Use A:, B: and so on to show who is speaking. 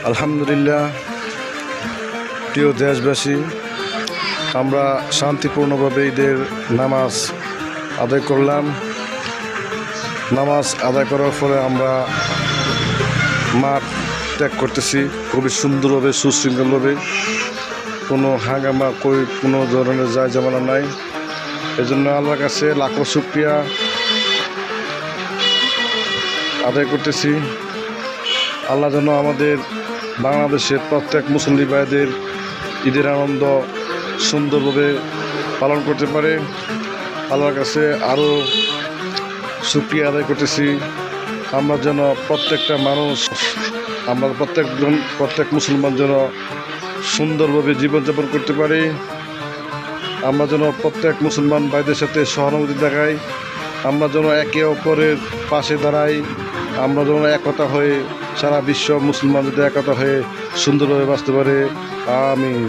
A: আলহামদুলিল্লাহ, প্রিয় দেশবাসী, আমরা শান্তিপূর্ণভাবে ঈদের নামাজ আদায় করলাম। নামাজ আদায় করার ফলে আমরা মাঠ ত্যাগ করতেছি খুবই সুন্দরভাবে, সুশৃঙ্খলভাবে, কোনো হাঙ্গামা কোনো ধরনের যায় জামালা নাই। এজন্য আল্লাহর কাছে লাখো শুকরিয়া আদায় করতেছি। আল্লাহ যেন আমাদের বাংলাদেশের প্রত্যেক মুসল্লি ভাইদের ঈদের আনন্দ সুন্দরভাবে পালন করতে পারে। আল্লাহর কাছে আরও শুকরিয়া আদায় করতেছি। আমরা যেন প্রত্যেকটা মানুষ, আমরা প্রত্যেক মুসলমান যেন সুন্দরভাবে জীবনযাপন করতে পারি। আমরা যেন প্রত্যেক মুসলমান ভাইদের সাথে সহানুভূতি দেখাই। আমরা যেন একে অপরের পাশে দাঁড়াই। আমরা যেন একতা হয়ে সারা বিশ্ব মুসলমান যাতে একতা হয়ে সুন্দরভাবে বাঁচতে পারে। আমিন।